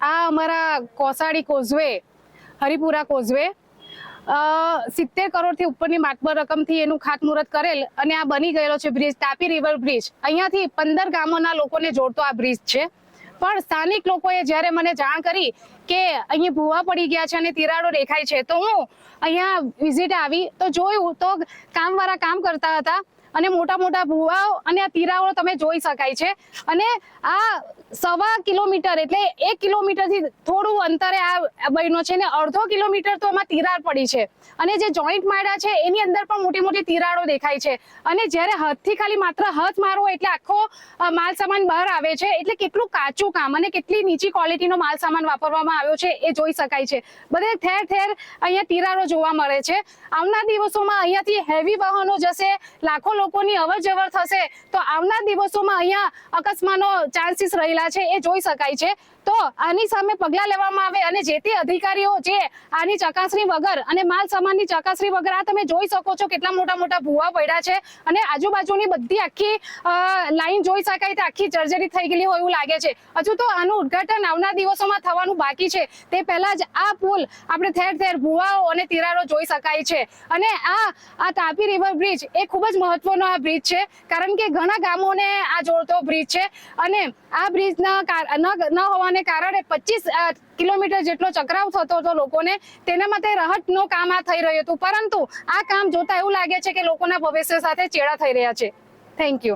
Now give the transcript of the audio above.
આ અમારા Kosadi causeway, Haripura causeway 70 કરોડથી ઉપરની માતબર રકમથી એનું ખાતમુહૂર્ત કરેલ અને આ બની ગયેલો છે બ્રિજ, તાપી રિવર બ્રિજ. અહીંયાથી 15 ગામોના લોકોને જોડતો આ બ્રિજ છે. પણ સ્થાનિક લોકોએ જ્યારે મને જાણ કરી કે અહીં ભૂવા પડી ગયા છે અને તિરાડો દેખાય છે, તો હું અહીંયા વિઝિટ આવી તો જોયું તો કામવાળા કામ કરતા હતા અને મોટા મોટા ભૂવાઓ અને આ તિરાડો તમે જોઈ શકાય છે. અને આ 1.25 કિલોમીટર એટલે 1 કિલોમીટરથી થોડું અંતરે આ બન્યો છે ને અડધો કિલોમીટર તો આમાં તિરાડ પડી છે. અને જે જોઈન્ટ માળા છે એની અંદર પણ મોટી મોટી તિરાડો દેખાય છે. અને જ્યારે હાથથી ખાલી માત્ર હાથ મારવો એટલે આખો માલ સામાન બહાર આવે છે. એટલે કેટલું કાચું કામ અને કેટલી નીચી ક્વોલિટીનો માલ સામાન વાપરવામાં આવ્યો છે એ જોઈ શકાય છે. બધે ઠેર ઠેર અહીંયા તિરાડો જોવા મળે છે. આવનાર દિવસોમાં અહીંયાથી હેવી વાહનો જશે, લાખો લોકોની અવર જવર થશે, તો આવનાર દિવસોમાં અહીંયા અકસ્માતનો ચાન્સીસ રહેલા છે એ જોઈ શકાય છે. તો આની સામે પગલાં લેવામાં આવે અને જે તે અધિકારીઓ જે આની ચકાસણી વગર અને માલ સામાનની ચકાસણી વગર, આ તમે જોઈ શકો છો કેટલા મોટા મોટા ભૂવા પડ્યા છે અને આજુબાજુની બધી આખી લાઈન જોઈ શકાય તો આખી જર્જરિત થઈ ગયેલી હોય એવું લાગે છે. હજુ તો આનું ઉદ્ઘાટન આવનાર દિવસોમાં થવાનું બાકી છે. તે પહેલા જ આ પુલ આપણે ઠેર ઠેર ભૂવાઓ અને તિરાડો જોઈ શકાય છે. અને આ તાપી રિવર બ્રિજ એ ખૂબ જ મહત્વનો આ બ્રિજ છે, કારણ કે ઘણા ગામોને આ જોડતો બ્રિજ છે. અને આ બ્રિજ ન હોવાને કારણે 25 કિલોમીટર જેટલો ચક્રાવ થતો હતો લોકોને, તેના માટે રાહતનું કામ આ થઈ રહ્યું હતું. પરંતુ આ કામ જોતા એવું લાગે છે કે લોકોના ભવિષ્ય સાથે ચેડા થઈ રહ્યા છે. Thank you.